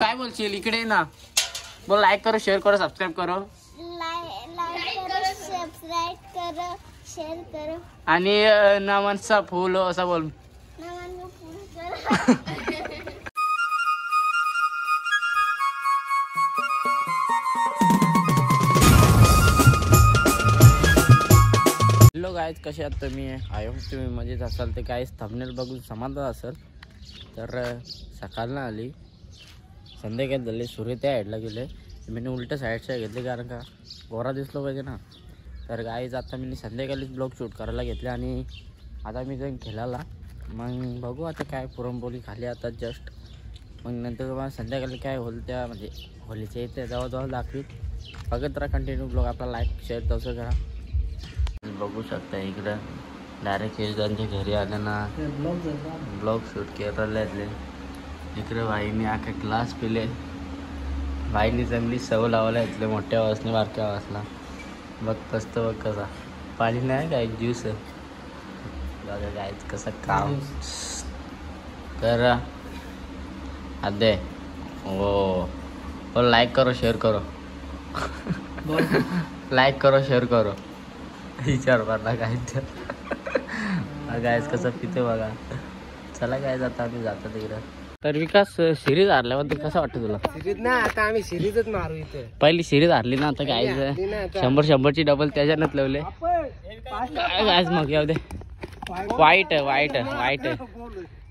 काय बोलशील इकडे ना बोल. लाईक करो, शेअर करो, सबस्क्राईब करो. लाईक करो, सबस्क्राईब करो, शेअर करो आणि नमनचा फुल असं बोल. नमन फुल करो. हॅलो गाईज, कसे आहात तुम्ही? आय होप तुम्ही मजेत असाल. ते गाईज थंबनेल बघून समाधान असेल. तर सकाळनं आली, संध्याकाळी झाली, सूर्य त्या साईडला गेले. मी उलट्या साईडच्या घेतली कारण का गोरा दिसलो पाहिजे ना. तर गाईज आता मी संध्याकाळीच ब्लॉग शूट करायला घेतले आणि आता मी जाईन खेळायला. मग बघू आता काय पुरणपोळी खाली आता जस्ट. मग नंतर तुम्हाला संध्याकाळी काय होईल त्या म्हणजे होलीच्या इथे जवळजवळ दाखवीत. बघत राहा कंटिन्यू ब्लॉग. आपला लाईक शेअर तसं करा. बघू शकता इकडं डायरेक्ट त्यांच्या घरी आल्याना ब्लॉग शूट करायला येतले. इकडे बाईने आखा ग्लास पिले. बाईने चांगली सवय लावायला येतले मोठ्या आवाजने बारक्या आवाजला. बघ कसतं बघ कसा पाणी नाही काय ज्यूस बघा काय कसं काम. तर अदे हो लाईक करो, शेअर करो. लाईक करो, शेअर करो. विचार पडला काय गायच कसं पिते बघा. चला काय जाता आम्ही जातो तिकडं. तर विकास सिरीज हारल्याबद्दल कसं वाटतं तुला? सिरीज ना आता आम्ही सिरीजच मारू इथे. पहिली सिरीज हारली ना, आता काय 100ची डबल त्याच्यानंच लावले. काय मग येऊ दे. वाईट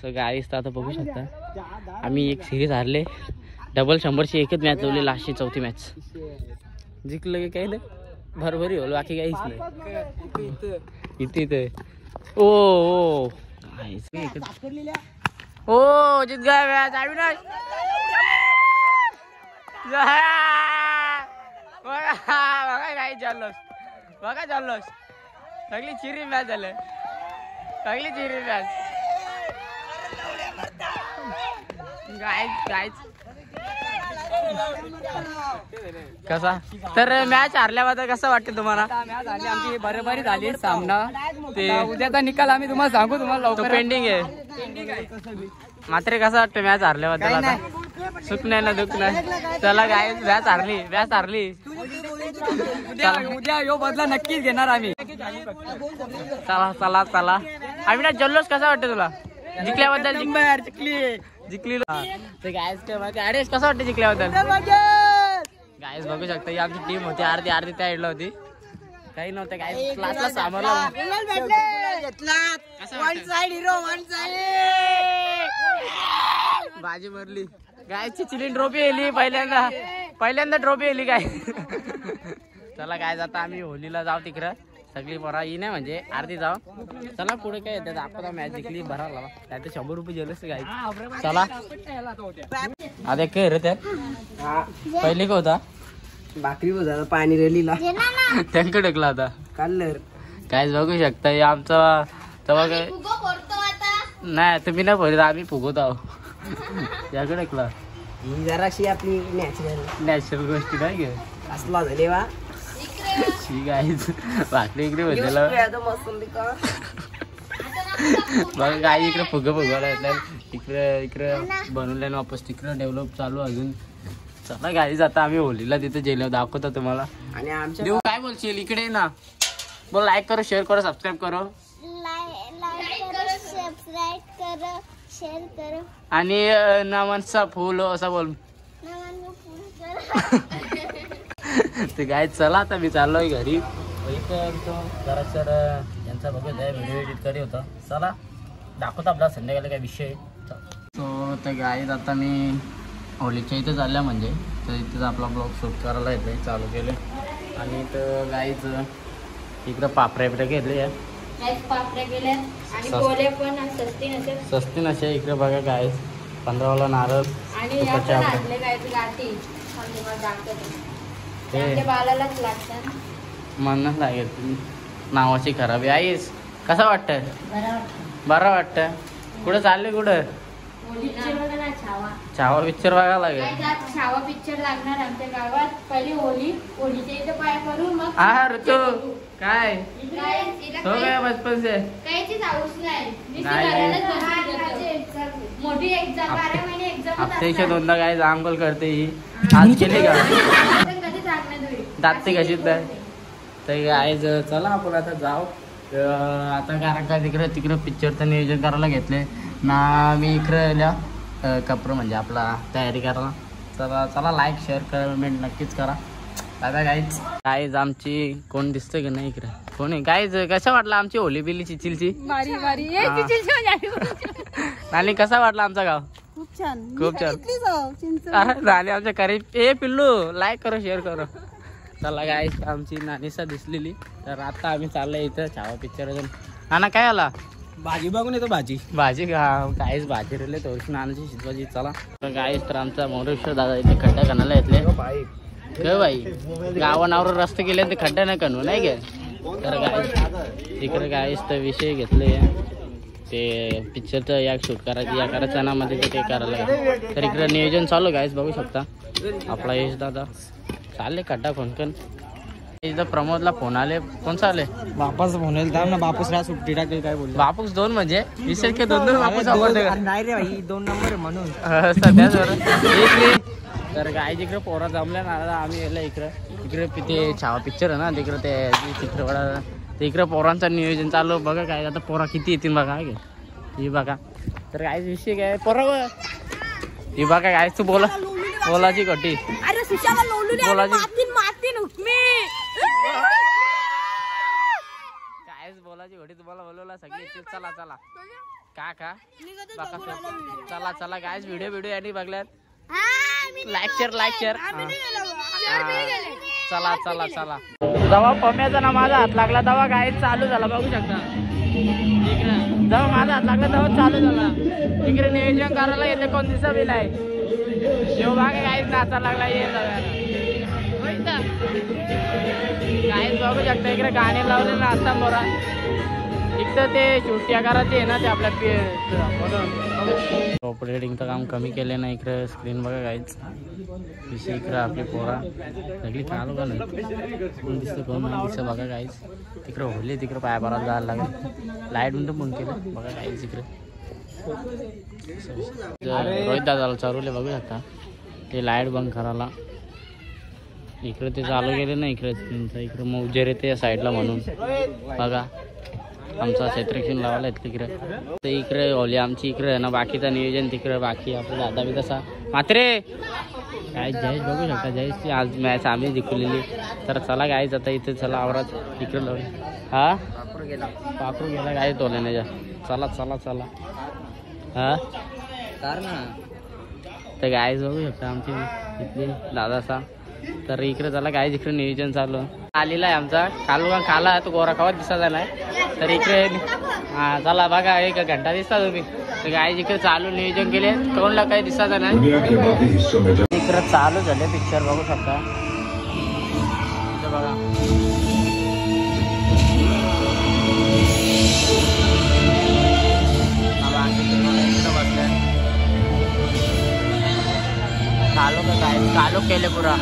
सो गाईस आता बघू शकता आम्ही एक सिरीज हारले. डबल 100ची एकच मॅच लावली, लास्टची चौथी मॅच जिंकलं की काही नाही. भरभरी होल बाकी काहीच नाही. इथे ओ जित गया मॅच. अविनाश बघा काय चाललोस सगळी चिरी मॅच झालं. सगळी चिरी मॅच गायच कसा. तर मॅच हारल्याबद्दल कसं वाटतं तुम्हाला? मॅच झाली आमची बरोबरी झाली सामना. ते उद्याचा निकाल आम्ही तुम्हाला सांगू. तुम्हाला लवकर पेंडिंग आहे मात्र कसं वाटतं मॅच हारल्याबद्दल? आता सुख नाही ना दुःख नाही. चला काय मॅच हारली. उद्या यो बदला नक्कीच घेणार आम्ही. चला अविनाश जल्लोष कसा वाटतं तुला जिंकल्याबद्दल? जिंकली तर गायस काय कसं वाटतं जिंकल्याबद्दल? गायस बघू शकता ही आमची टीम होती. अर्धी त्या साईडला होती. काही नव्हतं काय क्लासला सामोरला बाजी मारली. गायची चिलीन ट्रॉफी येली पहिल्यांदा ट्रॉफी येली काय. चला काय जाता आम्ही होलीला जाऊ तिकडं. सगळी बरा ही नाही म्हणजे अर्धी जाऊ. चला पुढे काय येते आपण मॅच जिंकली भराला काय तर 100 रुपये जेलस काय. चला आता काय रे त्यात पहिले का होता भाकरी बघा पाणी रेलीला त्यांकडे ढकला होता कलर. काय बघू शकता हे आमचा तेव्हा काय नाही तुम्ही नाही भरत आम्ही फुगवत आहो. याकडे ढकला ही जराशी आपली नॅचरल गोष्टी नाही घे असला झाले वा. ठीक आहे भाकरी इकडे बसलेला बघा काय इकडे फुगवायला येतल्या. इकडे बनवल्या वापस तिकडे डेव्हलप चालू अजून. चला गाडी आता आम्ही होलीला तिथे जेल दाखवतो तुम्हाला. आणि आमच्या देऊ काय बोलशील इकडे ना बोल. लाईक करो, शेअर करो, सबस्क्राईब करो. लाईक करो, सबस्क्राईब करो, शेअर करो आणि नमनचा फुल असं बोल. नमन फुल करो. ते काय चला आता मी चाललोय घरी. जरा सर यांचा बघत आहे व्हिडिओ एडिट करी होता. चला दाखवतो आपला संध्याकाळी काय विषय. सो तर गाईज आता मी होलीच्या इथे चालल्या म्हणजे तर इथेच आपला ब्लॉग शूट करायला येते चालू केले. आणि तर गाईज इकडं पापड्या घेतले सस्ती नसे. इकडे बघा गाईज 15वाला नारळ म्हणूनच लागेल नावाची खराबी. आईस कसं वाटतं? बरं वाटतं. कुठं चालले? कुठं? छावा पिक्चर बघायला लागेल. छावा पिक्चर लागणार आमच्या गावात. पहिली होलीच्या इथे पाय करू मग. हा ऋतू काय हो काय बचपन से काहीच हाऊस नाही. नाही. मोठी एक्झाम 12 महिने हप्त्याच्या दोनदा काय आंघोळ करते ही. आज केली का कधी जागणार तुम्ही? दाते कशी तर आज चला आपण आता जाऊ. आता कारण काय तिकडं पिक्चरचं नियोजन करायला घेतले ना मी इकडं कपडे म्हणजे आपला तयारी करायला. चला चला लाईक शेअर कमेंट नक्कीच करा. दादा गाईज आमची कोण दिसतंय की नाही इकडे कोण आहे गाईज. कसा वाटला आमची होली बिली चिचिलची आणि कसा वाटला आमचा गाव. खूप छान खूप छान झाले आमच्या करीब. ए पिल्लू लाईक करो शेअर करो. चला गाईज आमची नानीसा दिसलेली तर आता आम्ही चाललोय इथं छावा पिक्चर अजून. नाना काय आला भाजी बघून येतो भाजी गाईज भाजी रेले थोडीशी नानाची शिजवायची. चला तर गाईज तर आमचा मोरेश्वर दादा इथे खड्डा कणाला येतले काय बाई गावानावर रस्ते गेले ते खड्डा नाही कणू नाही गे. तर गाईज इकडे गाईज तर विषय घेतले ते पिक्चरचं या शूट करायचं या करायचं ना मध्ये ते करायला. तर इकडे नियोजन चालू गाईज बघू शकता. आपला यश दादा चालले खड्डा खोनकन. इथं प्रमोदला फोन आले. कोणचा आले बापाच फोन येईल ना. बापूस रा सुट्टी टाकली काय बोलले. बापूस 2 म्हणजे विशेष के 2 बापूस नाही रे भाई 2 नंबर म्हणून सध्या. तर काय जिकडे पोरा जमल्या ना आम्ही यायला इकडे ते छावा पिक्चर आहे ना तिकडे ते चित्रपटा ते इकडे पोरांचं नियोजन चालू. बघा काय आता पोरा किती येतील बघा काय ही बघा. तर काय विषय काय पोरा ही बघा काय तू बोलाची कटी काय बोलाची घोटी तुम्हाला बोलवला सगळी. चला चला का चला चला काय व्हिडिओ यांनी बघल्यात. लाईक शेअर चला चला चला. जेव्हा पम्याचा ना माझा हात लागला तेव्हा काय चालू झाला बघू शकता. इकडे जेव्हा माझा हात लागला तेव्हा चालू झाला. इकडे नियोजन करायला येते कोण दिसा बी नाही. जेव्हा काय नाचा लागला ये काय बघू शकता. इकडे गाणे लावले ना आता बरा. इकडं ते शूटिंग करायचे आहे ना ते आपल्या ऑपरेटिंगचं काम कमी केले ना. इकडे स्क्रीन बघा काहीच विषय. इकडे आपली पोरा सगळी चालू का नाही कोण दिसतं कोण नाही दिसतं बघा काहीच. तिकडे होली तिकडे पाया भरायला जायला लागेल. लाईट म्हणून बंद केलं बघा काहीच. इकडे रोहित दादाला चालवले बघू शकता ते लाईट बंद करायला. इकडे ते चालू केले ना इकडे स्क्रीनचं. इकडे मौजेर येते या साईडला म्हणून बघा. आमचा क्षेत्रक्षण लावायला येत तिकडे. तर इकडे होली आमची इकडे ना. बाकीचं नियोजन तिकडे बाकी आपला दादा बी तसा मात्रे काय जयेश बघू शकता. जयेशची आज मॅच आम्ही जिंकलेली. तर चला गायच आता इथे चला आवरात इकडे लावून. हा पाखरू गेला काय तोल्याने. चला चला चला हा तर गायच बघू शकता आमची इथली दादासा. तर इकडे चला काय इकडे नियोजन चालू आलेला आहे आमचा. खाला तो गोरा खावा दिसा झालाय. तर इकडे हा चला बघा 1 घंटा दिसता तुम्ही. तर काय इकडे चालू नियोजन केले कोणला काही दिसा झाला. इकडे चालू झाले पिक्चर बघू शकता बघा. चालू केले पुरा.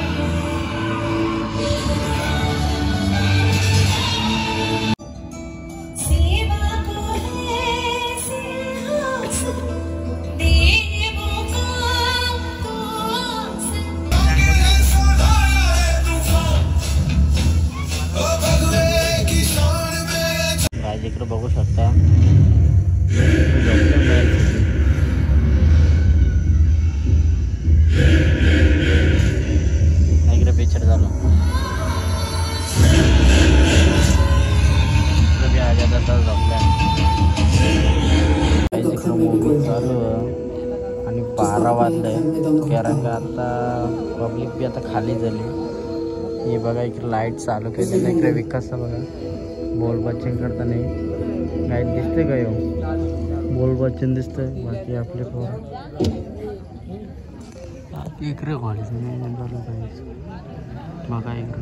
इकडे बघू शकता इकडे पिक्चर चालू. चालू आणि 12 वाजले कारण का आता पब्लिक बी आता खाली झाली. हे बघा इकडे लाईट चालू केलेलं. इकडे विकास बघा बोल बच्चन करताना लाईट दिसते का येऊ बोल बच्चन दिसतंय. बाकी आपले पोर बाकी इकडे घोडीचं नियोजन चालू करायचं बघा. इकडे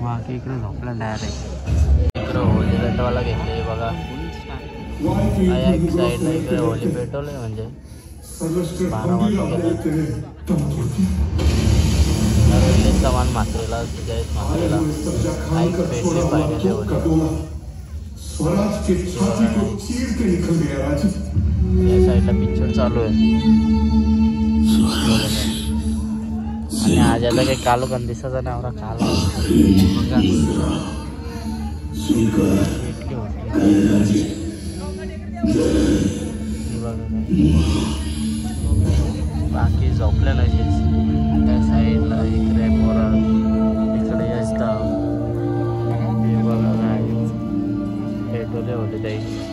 बाकी इकडे झोपला डायरेक्ट. इकडे होली पेटवायला घेतली बघा. एक साईडला इकडे होली पेटवलं म्हणजे 12 वाजता सामान मात्रेला जयेश मात्रेला आई पेटले पाहिजे होते. या साईडला पिक्चर चालू आहे. आणि आज आता काही कालो पण दिसायचा नाही आवरा काल बघा इतकी होती. बाकी झोपले नसेल त्या साईडला इकडे पोरा इकडे जास्त हे बघा काय पेटवले होते त्याही.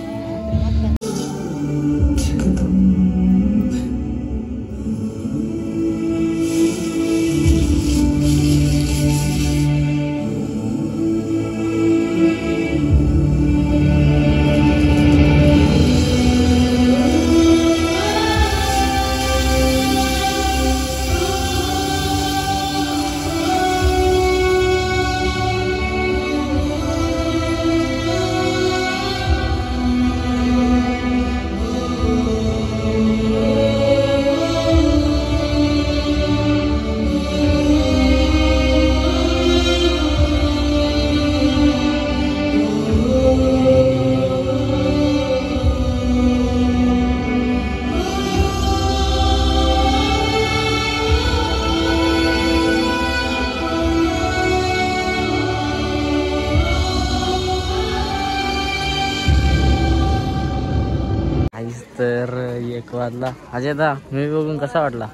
तर 1 वाजला. अजय दा मूवी बघून कसा वाटला?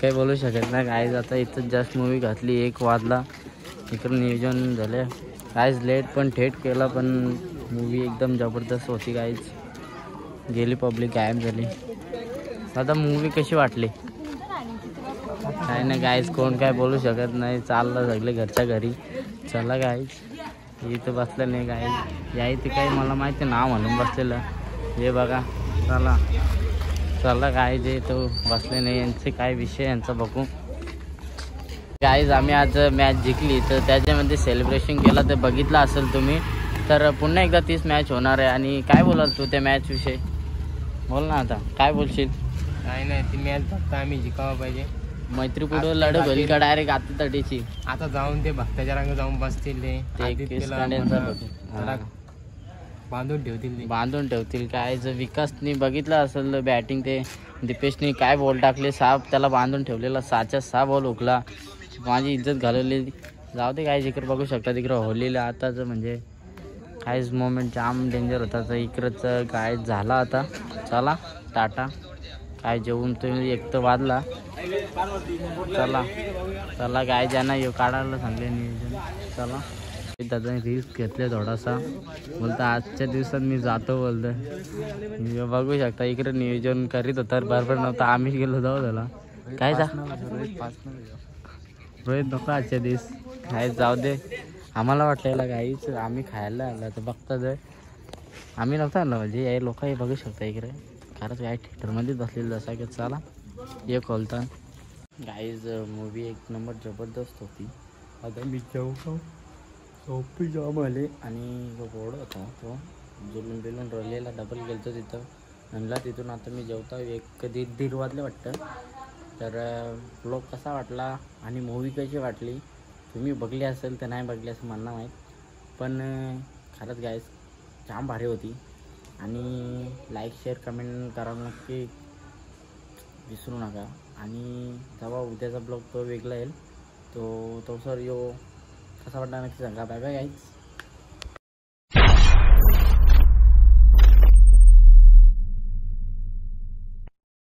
काही बोलू शकत नाही गाईज. आता इथं जस्ट मूवी घातली 1 वाजला. इकडं नियोजन झालं गाईज लेट पण थेट केला पण मूवी एकदम जबरदस्त होती गाईज. गेली पब्लिक गायब झाली. आता मूवी कशी वाटली? काय नाही गाईज कोण काय बोलू शकत नाही. चाललं सगळे घरच्या घरी. चला गाईज इथं बसलं नाही गाईज या इथे काही मला माहिती नाव म्हणून बसलेलं हे बघा. चला चला काय जे तो बसले नाही यांचे काय विषय यांचा बघू गाईज. आम्ही आज मॅच जिंकली तर त्याच्यामध्ये सेलिब्रेशन केलं ते बघितलं असेल तुम्ही. तर पुन्हा एकदा 30 मॅच होणार आहे. आणि काय बोलाल तू त्या मॅच विषयी? बोल ना आता काय बोलशील? काय नाही ती मॅच फक्त आम्ही जिंकावं पाहिजे. मैत्री पुढे लढत होईल का डायरेक्ट आता तटीची? आता जाऊन ते भक्ताच्या रंग जाऊन बसतील बांधून ठेवतील काय. जर विकासनी बघितलं असेल बॅटिंग ते दीपेशनी काय बॉल टाकले 6 त्याला बांधून ठेवलेला 6च्या 6 बॉल हुकला. माझी इज्जत घालवली. जाऊ दे काय जिकडं बघू शकता तिकडं होलीला आताच म्हणजे काहीच मोमेंट जाम डेंजर होता. तर इकडंच काय झाला आता. चला टाटा काय जेवून तुम्ही 1 तर वाजला. चला चला काय ज्यांना काढायला सांगले नियोजन. चला दादा रिस्क घेतले थोडासा बोलता आजच्या दिवसात मी जातो बोलतं. बघू शकता इकडे नियोजन करीत होता बरोबर नव्हतं. आम्ही गेलो जाऊ झाला काय जा रोहित नको आजच्या दिवस काय जाऊ दे. आम्हाला वाटलेलं काहीच आम्ही खायला आलं तर बघता आम्ही नव्हतं आलं म्हणजे हे लोक हे बघू शकता इकडे खरंच काय थिएटरमध्येच बसलेलं जसा की. चला एक खोलता गाईज मूवी 1 नंबर जबरदस्त होती. आता मी जाऊ सोपी जॉब आले आणि जो बोर्ड होता तो जुलून बिलून रलेला डबल गेलतो तिथं म्हणला. तिथून आता मी जेवता 1-1:30 वाजले वाटतं. तर ब्लॉग कसा वाटला आणि मूवी कशी वाटली तुम्ही बघली असेल तर नाही बघली असं म्हणणं माहीत. पण खरंच गाईज जाम भारी होती. आणि लाईक शेअर कमेंट करायला नक्की विसरू नका. आणि जेव्हा उद्याचा ब्लॉग तो वेगळा येईल तो सर यो कसा वाटला नक्की सांगा. Bye bye guys.